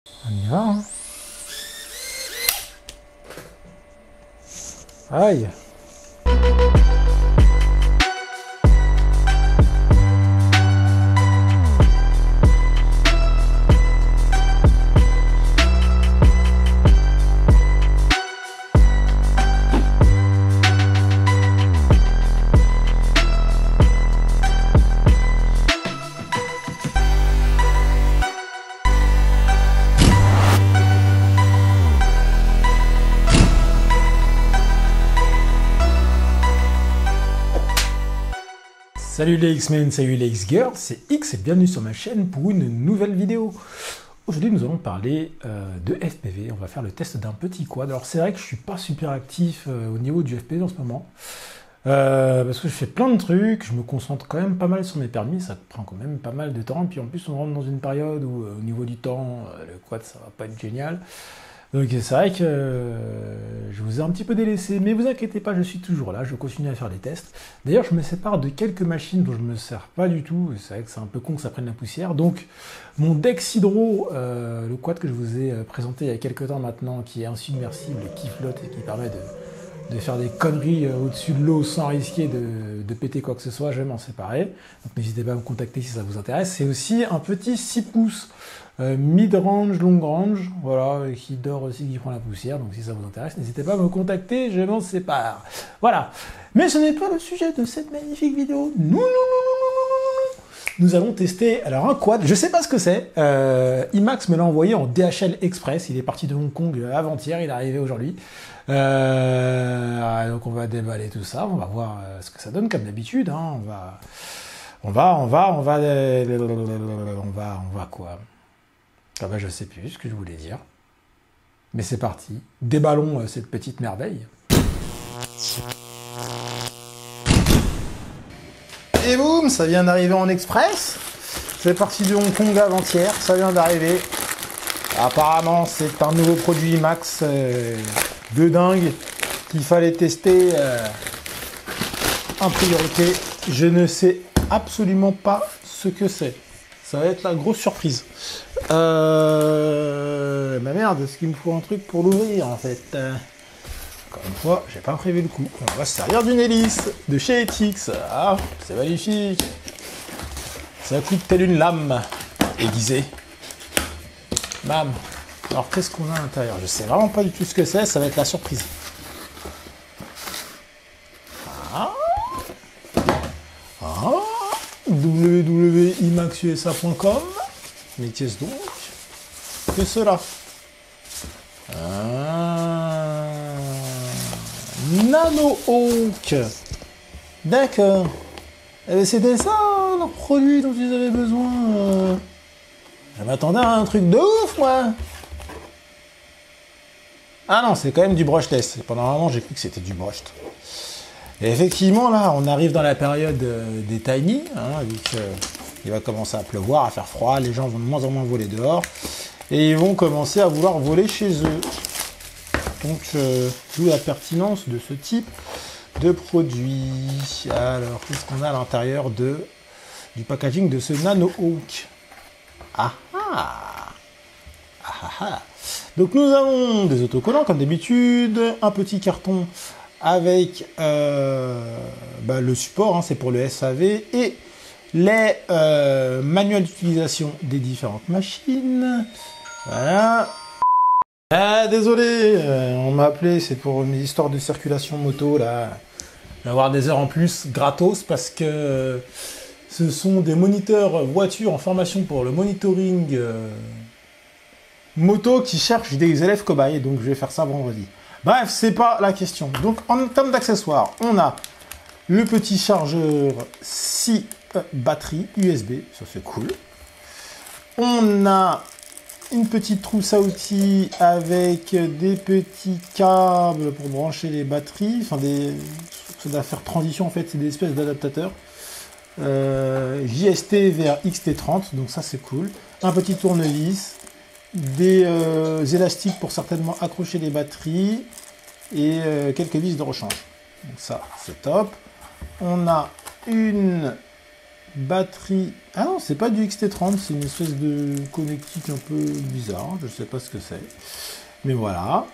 On y va, hein. Aïe. Salut les X-Men, salut les X-Girls, c'est X et bienvenue sur ma chaîne pour une nouvelle vidéo. Aujourd'hui nous allons parler de FPV, on va faire le test d'un petit quad. Alors c'est vrai que je suis pas super actif au niveau du FPV en ce moment, parce que je fais plein de trucs, je me concentre quand même pas mal sur mes permis, ça prend quand même pas mal de temps, puis en plus on rentre dans une période où au niveau du temps, le quad ça va pas être génial. Donc c'est vrai que je vous ai un petit peu délaissé, mais vous inquiétez pas, je suis toujours là, je continue à faire des tests. D'ailleurs, je me sépare de quelques machines dont je me sers pas du tout, c'est vrai que c'est un peu con que ça prenne la poussière. Donc mon Dex Hydro, le quad que je vous ai présenté il y a quelques temps maintenant, qui est insubmersible, qui flotte et qui permet de faire des conneries au-dessus de l'eau sans risquer de péter quoi que ce soit, je vais m'en séparer. Donc n'hésitez pas à me contacter si ça vous intéresse. C'est aussi un petit 6 pouces. Mid-range, long-range, voilà, qui dort aussi, qui prend la poussière, donc si ça vous intéresse, n'hésitez pas à me contacter, je m'en sépare. Voilà. Mais ce n'est pas le sujet de cette magnifique vidéo. Non. Nous allons tester, alors un quad, je sais pas ce que c'est, IMAX me l'a envoyé en DHL Express, il est parti de Hong Kong avant-hier, il est arrivé aujourd'hui. Donc on va déballer tout ça, on va voir ce que ça donne comme d'habitude, hein. On va quoi? Ah bah je sais plus ce que je voulais dire. Mais c'est parti. Déballons cette petite merveille. Et boum, ça vient d'arriver en express. C'est parti de Hong Kong avant-hier, ça vient d'arriver. Apparemment, c'est un nouveau produit IMAX de dingue qu'il fallait tester en priorité. Je ne sais absolument pas ce que c'est. Ça va être la grosse surprise. Bah merde, est-ce qu'il me faut un truc pour l'ouvrir en fait? Encore une fois, j'ai pas prévu le coup. On va se servir d'une hélice de chez ETX. Ah, c'est magnifique. Ça coupe telle une lame aiguisée. Bam. Alors qu'est-ce qu'on a à l'intérieur? Je sais vraiment pas du tout ce que c'est, ça va être la surprise. Ah. www.imaxusa.com. Mais qu'est-ce donc que cela? Nano Hawk. D'accord. C'était ça leur produit dont ils avaient besoin. Je m'attendais à un truc de ouf, moi. Ah non, c'est quand même du brushless. Pendant un moment, j'ai cru que c'était du brushed. Et effectivement, là, on arrive dans la période des tiny, hein, vu qu'il va commencer à pleuvoir, à faire froid, les gens vont de moins en moins voler dehors, et ils vont commencer à vouloir voler chez eux. Donc, d'où la pertinence de ce type de produit. Alors, qu'est-ce qu'on a à l'intérieur du packaging de ce Nano Hawk? Donc, nous avons des autocollants, comme d'habitude, un petit carton avec le support, hein, c'est pour le SAV, et les manuels d'utilisation des différentes machines. Voilà. Ah, désolé, on m'a appelé, c'est pour mes histoires de circulation moto, là, d'avoir des heures en plus gratos, parce que ce sont des moniteurs voitures en formation pour le monitoring moto qui cherchent des élèves cobayes, donc je vais faire ça vendredi. Bref, c'est pas la question. Donc, en termes d'accessoires, on a le petit chargeur 6 batteries USB, ça c'est cool. On a une petite trousse à outils avec des petits câbles pour brancher les batteries, enfin ça doit faire transition en fait, c'est des espèces d'adaptateurs. JST vers XT30, donc ça c'est cool. Un petit tournevis. Des élastiques pour certainement accrocher les batteries et quelques vis de rechange. Donc ça, c'est top. On a une batterie... Ah non, c'est pas du XT30, c'est une espèce de connectique un peu bizarre, je sais pas ce que c'est. Mais voilà.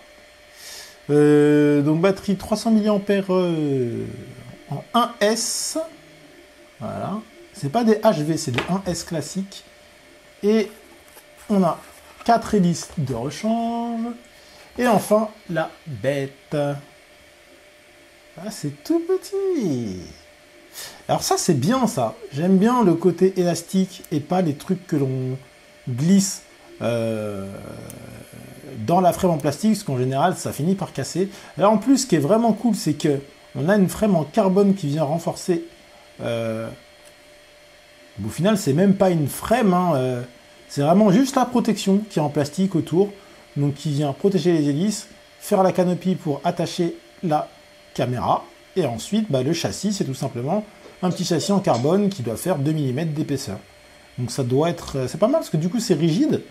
Donc batterie 300 mAh en 1S. Voilà. C'est pas des HV, c'est des 1S classiques. Et on a 4 hélices de rechange. Et enfin, la bête. Ah, c'est tout petit. Alors ça, c'est bien ça. J'aime bien le côté élastique et pas les trucs que l'on glisse dans la frame en plastique, parce qu'en général, ça finit par casser. Alors en plus, ce qui est vraiment cool, c'est que on a une frame en carbone qui vient renforcer. Au final, c'est même pas une frame, hein, c'est vraiment juste la protection qui est en plastique autour, donc qui vient protéger les hélices, faire la canopie pour attacher la caméra, et ensuite, le châssis, c'est tout simplement un petit châssis en carbone qui doit faire 2 mm d'épaisseur. Donc ça doit être... C'est pas mal, parce que du coup, c'est rigide.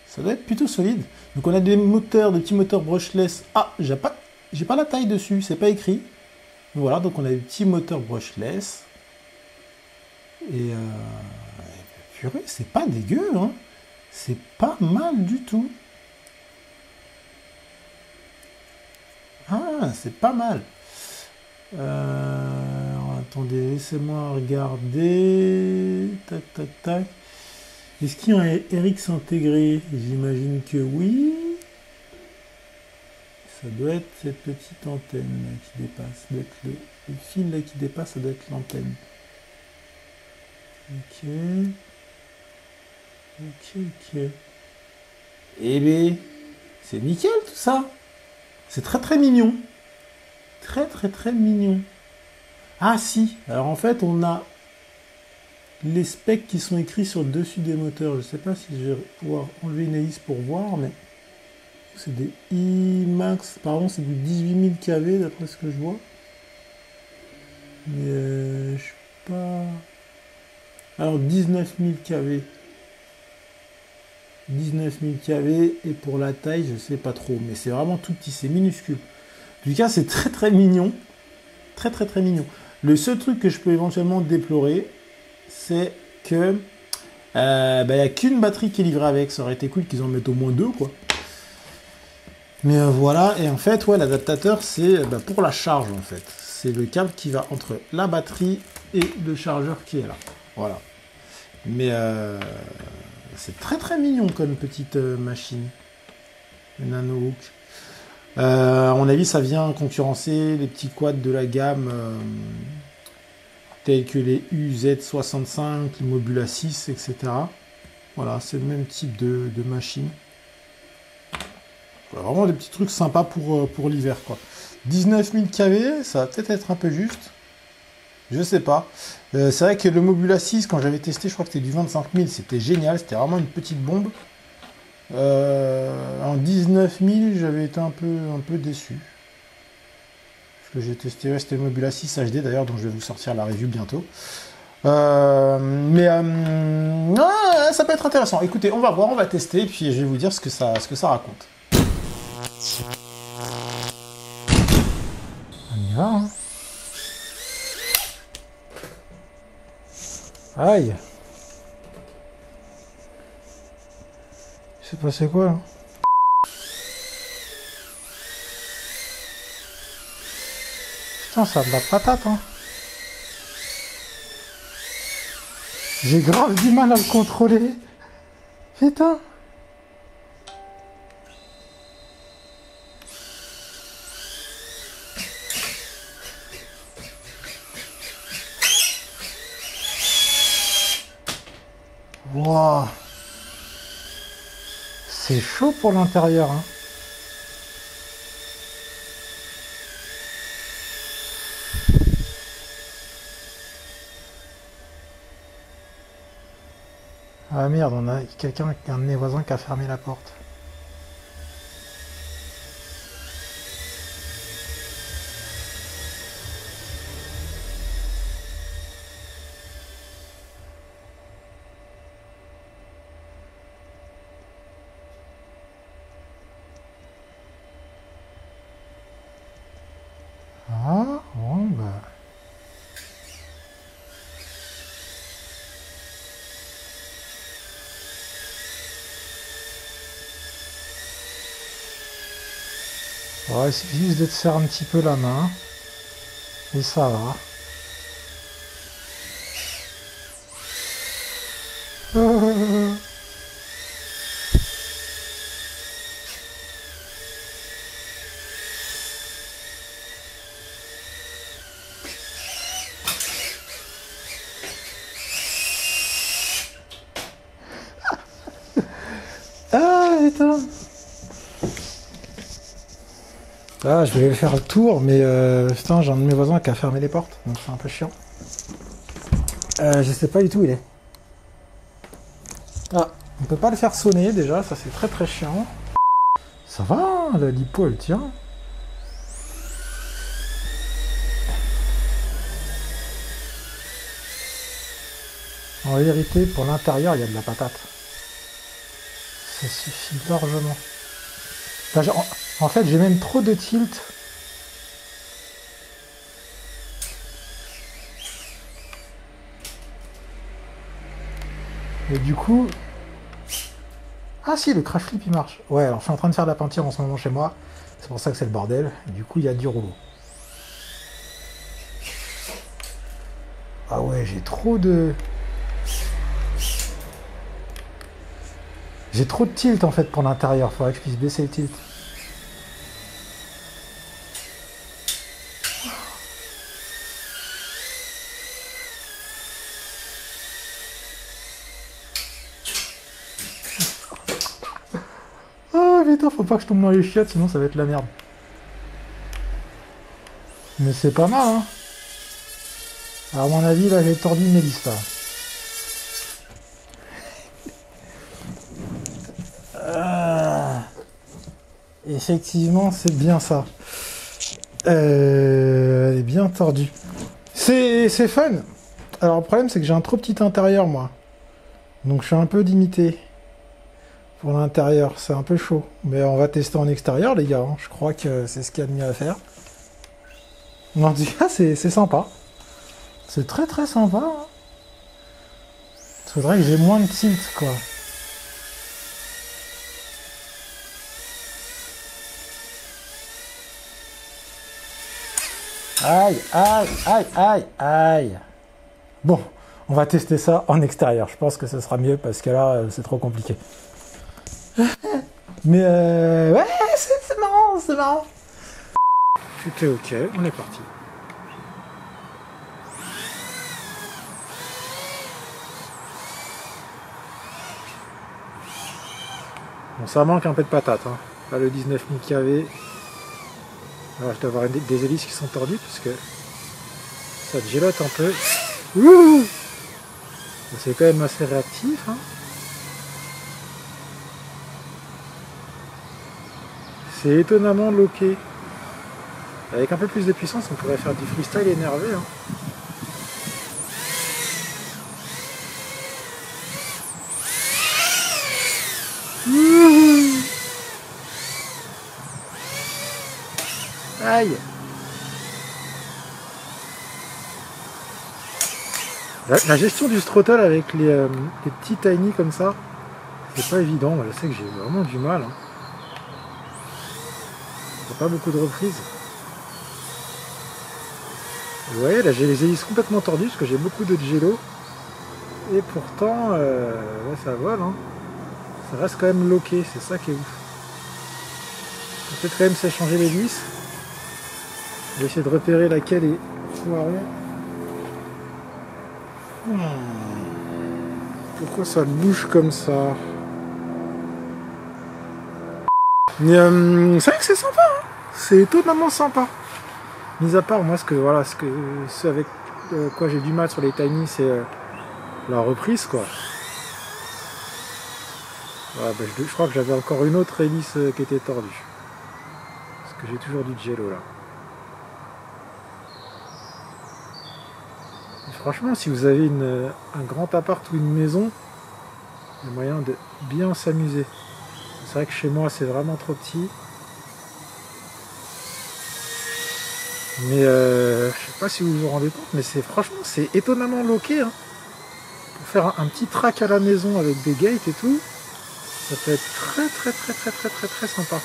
Ça doit être plutôt solide. Donc on a des petits moteurs brushless. Ah, j'ai pas la taille dessus, c'est pas écrit. Voilà, donc on a des petits moteurs brushless. Et purée, c'est pas dégueu, hein. C'est pas mal du tout. Ah, c'est pas mal. Attendez, laissez-moi regarder. Tac, tac, tac. Est-ce qu'il y a un RX intégré? J'imagine que oui. Ça doit être cette petite antenne là, qui dépasse. Ça doit être le fil là qui dépasse, ça doit être l'antenne. Ok. Ok. Eh bien, c'est nickel tout ça. C'est très très mignon. Très très très mignon. Ah si, alors en fait on a les specs qui sont écrits sur le dessus des moteurs. Je ne sais pas si je vais pouvoir enlever une hélice pour voir, mais c'est des IMAX. Pardon, c'est du 18 000 kV d'après ce que je vois. Mais je suis pas... Alors 19 000 kV. 19 000 kV et pour la taille, je sais pas trop, mais c'est vraiment tout petit, c'est minuscule. En tout cas, c'est très très mignon. Très très très mignon. Le seul truc que je peux éventuellement déplorer, c'est que y a qu'une batterie qui est livrée avec. Ça aurait été cool qu'ils en mettent au moins deux, quoi. Mais voilà, et en fait, ouais, l'adaptateur, c'est pour la charge, en fait. C'est le câble qui va entre la batterie et le chargeur qui est là. Voilà. Mais c'est très très mignon comme petite machine. Le Nanohook. À mon avis, ça vient concurrencer les petits quads de la gamme tels que les UZ65, les Mobula 6, etc. Voilà, c'est le même type de machine. Voilà, vraiment des petits trucs sympas pour l'hiver, quoi. 19 000 kV, ça va peut-être être un peu juste. Je sais pas. C'est vrai que le Mobula 6, quand j'avais testé, je crois que c'était du 25 000, c'était génial, c'était vraiment une petite bombe. En 19 000, j'avais été un peu déçu. Parce que j'ai testé, ouais, c'était le Mobula 6 HD d'ailleurs, dont je vais vous sortir la review bientôt. Ça peut être intéressant. Écoutez, on va voir, on va tester, et puis je vais vous dire ce que ça raconte. On y va, hein. Aïe. C'est passé quoi là? Putain, ça a de la patate, hein. J'ai grave du mal à le contrôler. Putain. Wow. C'est chaud pour l'intérieur, hein. Ah merde, on a quelqu'un, un de mes voisins qui a fermé la porte. Ah, bon bah... Ouais, il suffit juste de te serrer un petit peu la main. Et ça va. Ah, putain. Ah, je vais faire le tour, mais putain, j'ai un de mes voisins qui a fermé les portes, donc c'est un peu chiant. Je sais pas du tout où il est. Ah, on peut pas le faire sonner déjà, ça c'est très très chiant. Ça va, la lipo elle tient. En vérité, pour l'intérieur, il y a de la patate. Ça suffit largement. Là, en fait, j'ai même trop de tilt. Et du coup... Ah si, le crash flip il marche. Ouais, alors je suis en train de faire de la peinture en ce moment chez moi. C'est pour ça que c'est le bordel. Et du coup, il y a du rouleau. Ah ouais, j'ai trop de... J'ai trop de tilt en fait pour l'intérieur. Faudrait que je puisse baisser le tilt. Oh putain, faut pas que je tombe dans les chiottes, sinon ça va être la merde. Mais c'est pas mal, hein. Alors à mon avis, là, j'ai tordu mes listes, là. Effectivement, c'est bien ça. Elle est bien tordue. C'est fun. Alors le problème, c'est que j'ai un trop petit intérieur, moi. Donc je suis un peu limité. Pour l'intérieur, c'est un peu chaud. Mais on va tester en extérieur, les gars. Hein. Je crois que c'est ce qu'il y a de mieux à faire. En tout cas, c'est sympa. C'est très très sympa. Hein. Faudrait que j'ai moins de tilt, quoi. Aïe, aïe, aïe, aïe, aïe. Bon, on va tester ça en extérieur. Je pense que ce sera mieux parce que là, c'est trop compliqué. Mais ouais, c'est marrant, c'est marrant. Tout est ok, on est parti. Bon, ça manque un peu de patate. Hein. Là, le 19 000 kV. Alors, je dois avoir des hélices qui sont tordues parce que ça gélote un peu. Ouh, c'est quand même assez réactif. Hein. C'est étonnamment loqué. Avec un peu plus de puissance, on pourrait faire du freestyle énervé. Hein. Aïe. La gestion du throttle avec les petits tiny comme ça, c'est pas évident. Je sais que j'ai vraiment du mal. Hein. Il n'y a pas beaucoup de reprises. Vous voyez, là j'ai les hélices complètement tordues parce que j'ai beaucoup de gelo. Et pourtant, ouais, ça vole. Hein. Ça reste quand même loqué, c'est ça qui est ouf. Peut-être quand même c'est changer l'hélice. Je vais essayer de repérer laquelle est foirée. Pourquoi ça bouge comme ça? Mais c'est vrai que c'est sympa, hein. C'est étonnamment sympa. Mis à part moi ce avec quoi j'ai du mal sur les tiny, c'est la reprise quoi. Ouais, bah, je crois que j'avais encore une autre hélice qui était tordue. Parce que j'ai toujours du gelo là. Et franchement, si vous avez un grand appart ou une maison, il y a moyen de bien s'amuser. C'est vrai que chez moi c'est vraiment trop petit. Mais je sais pas si vous vous rendez compte, mais franchement c'est étonnamment loqué. Hein. Pour faire un petit track à la maison avec des gates et tout, ça peut être très sympa.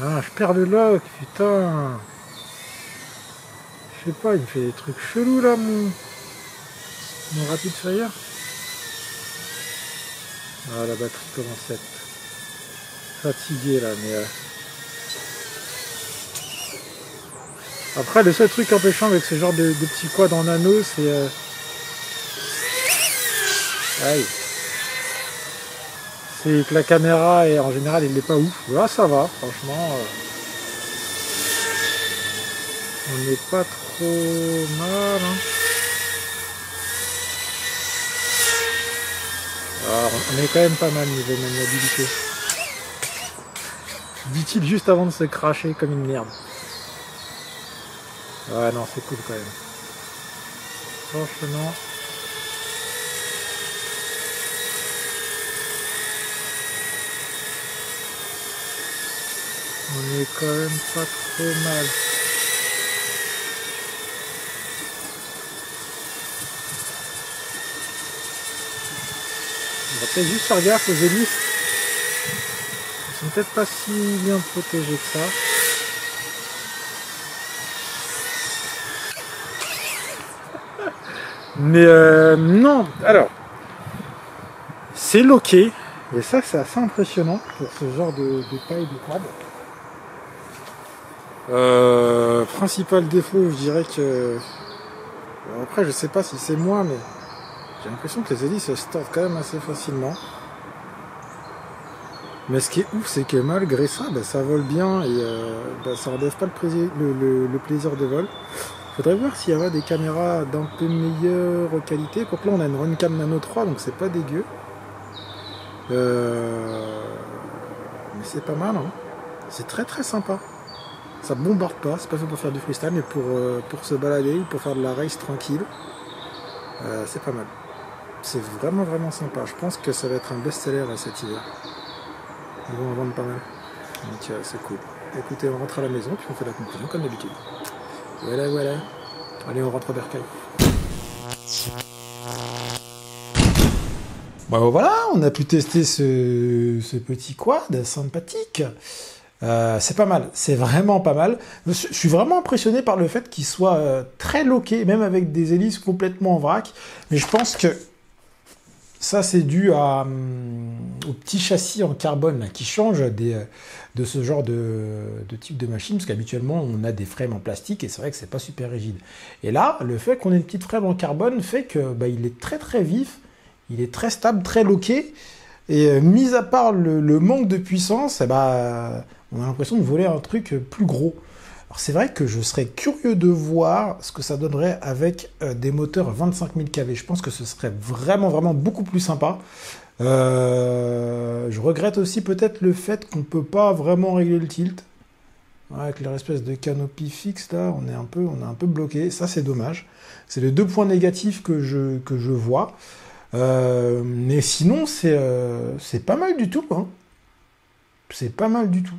Ah, je perds le lock, putain. Je sais pas, il me fait des trucs chelous là, mon Rapid Fire. Ah, la batterie commence à être fatiguée là, mais... Après, le seul truc empêchant avec ce genre de petits quads en anneau, c'est... Aïe. C'est que la caméra, en général, il n'est pas ouf. Là, ça va, franchement. On n'est pas trop mal. Hein. Alors, on est quand même pas mal niveau maniabilité. Dit-il juste avant de se cracher comme une merde. Ouais, non, c'est cool quand même. Franchement. On est quand même pas trop mal. On va peut-être juste faire gaffe aux hélices. Ils sont peut-être pas si bien protégés que ça. Mais non, alors, c'est loqué. Et ça, c'est assez impressionnant pour ce genre de taille de quad. Principal défaut, je dirais que... Après, je sais pas si c'est moi, mais j'ai l'impression que les hélices se tordent quand même assez facilement. Mais ce qui est ouf, c'est que malgré ça, ça vole bien et ça n'enlève pas le plaisir de vol. Faudrait voir s'il y avait des caméras d'un peu meilleure qualité. Quoique là, on a une Runcam Nano 3, donc c'est pas dégueu. Mais c'est pas mal, hein. C'est très très sympa. Ça bombarde pas, c'est pas fait pour faire du freestyle, mais pour se balader ou pour faire de la race tranquille, c'est pas mal. C'est vraiment vraiment sympa. Je pense que ça va être un best-seller cet hiver. Ils vont en vendre pas mal. Donc c'est cool. Écoutez, on rentre à la maison, puis on fait la conclusion comme d'habitude. Voilà, voilà. Allez, on rentre au bercail. Bon, voilà, on a pu tester ce petit quad sympathique. C'est pas mal, c'est vraiment pas mal. Je suis vraiment impressionné par le fait qu'il soit très loqué, même avec des hélices complètement en vrac. Mais je pense que ça, c'est dû au petit châssis en carbone là, qui change de ce genre de type de machine, parce qu'habituellement, on a des frames en plastique et c'est vrai que c'est pas super rigide. Et là, le fait qu'on ait une petite frame en carbone fait que il est très très vif, il est très stable, très loqué. Et mis à part le manque de puissance, on a l'impression de voler un truc plus gros. Alors c'est vrai que je serais curieux de voir ce que ça donnerait avec des moteurs 25 000 kV. Je pense que ce serait vraiment vraiment beaucoup plus sympa. Je regrette aussi peut-être le fait qu'on ne peut pas vraiment régler le tilt. Avec leur espèce de canopy fixe là, on est un peu bloqué. Ça c'est dommage. C'est les deux points négatifs que je vois. Mais sinon, c'est pas mal du tout. Hein. C'est pas mal du tout.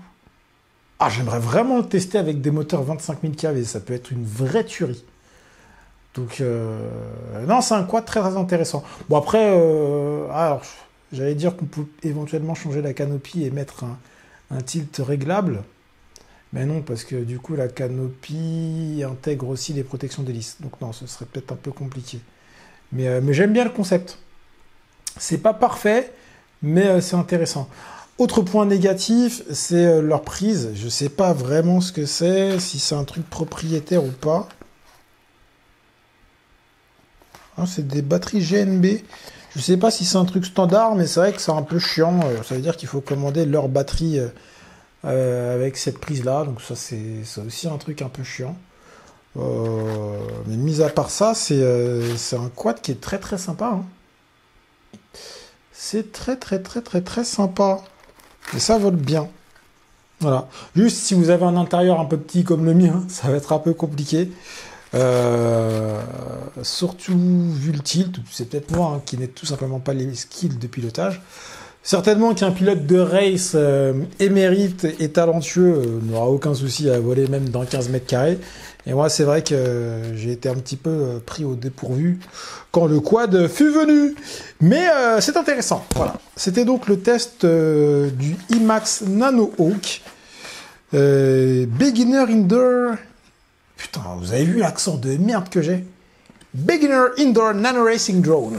Ah, j'aimerais vraiment le tester avec des moteurs 25 000 kV. Ça peut être une vraie tuerie. Donc, non, c'est un quad très, très intéressant. Bon, après, alors, j'allais dire qu'on peut éventuellement changer la canopy et mettre un tilt réglable. Mais non, parce que du coup, la canopy intègre aussi les protections d'hélice. Donc non, ce serait peut-être un peu compliqué. Mais j'aime bien le concept. C'est pas parfait, mais c'est intéressant. Autre point négatif, c'est leur prise. Je sais pas vraiment ce que c'est, si c'est un truc propriétaire ou pas. Ah, c'est des batteries GNB. Je sais pas si c'est un truc standard, mais c'est vrai que c'est un peu chiant. Ça veut dire qu'il faut commander leur batterie avec cette prise-là. Donc ça, c'est aussi un truc un peu chiant. Mais mis à part ça, c'est un quad qui est très très sympa. Hein. C'est très très très très très sympa. Et ça vole bien. Voilà. Juste si vous avez un intérieur un peu petit comme le mien, ça va être un peu compliqué. Surtout vu le tilt, c'est peut-être moi hein, qui n'ai tout simplement pas les skills de pilotage. Certainement qu'un pilote de race émérite et talentueux n'aura aucun souci à voler même dans 15 mètres carrés. Et moi, c'est vrai que j'ai été un petit peu pris au dépourvu quand le quad fut venu. Mais c'est intéressant. Voilà. C'était donc le test du IMAX Nano Hawk. Beginner Indoor... Putain, vous avez vu l'accent de merde que j'ai? Beginner Indoor Nano Racing Drone.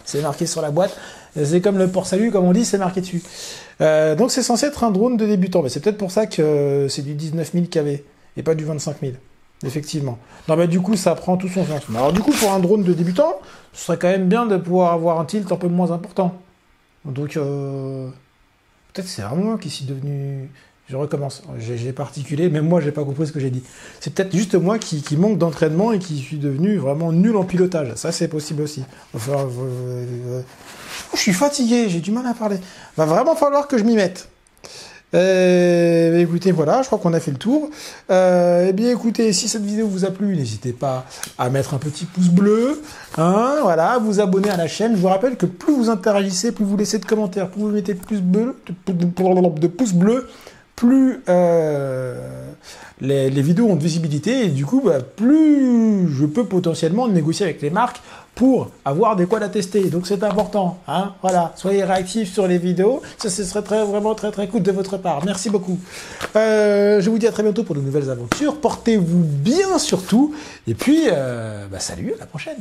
C'est marqué sur la boîte. C'est comme le port salut, comme on dit, c'est marqué dessus. Donc c'est censé être un drone de débutant. Mais c'est peut-être pour ça que c'est du 19 000 kV et pas du 25 000. Effectivement. Non, mais du coup, ça prend tout son sens. Alors du coup, pour un drone de débutant, ce serait quand même bien de pouvoir avoir un tilt un peu moins important. Donc, peut-être que c'est vraiment moi qui suis devenu... Je recommence. J'ai pas articulé, même moi, j'ai pas compris ce que j'ai dit. C'est peut-être juste moi qui manque d'entraînement et qui suis devenu vraiment nul en pilotage. Ça, c'est possible aussi. Je suis fatigué, j'ai du mal à parler. Va vraiment falloir que je m'y mette. Écoutez, voilà, je crois qu'on a fait le tour. Eh bien, écoutez, si cette vidéo vous a plu, n'hésitez pas à mettre un petit pouce bleu, hein, voilà, vous abonner à la chaîne. Je vous rappelle que plus vous interagissez, plus vous laissez de commentaires, plus vous mettez de pouces bleus, plus les vidéos ont de visibilité et du coup, plus je peux potentiellement négocier avec les marques pour avoir des quads à tester. Donc c'est important, hein, voilà. Soyez réactifs sur les vidéos, ça ce serait vraiment très cool de votre part. Merci beaucoup. Je vous dis à très bientôt pour de nouvelles aventures. Portez-vous bien surtout et puis salut, à la prochaine.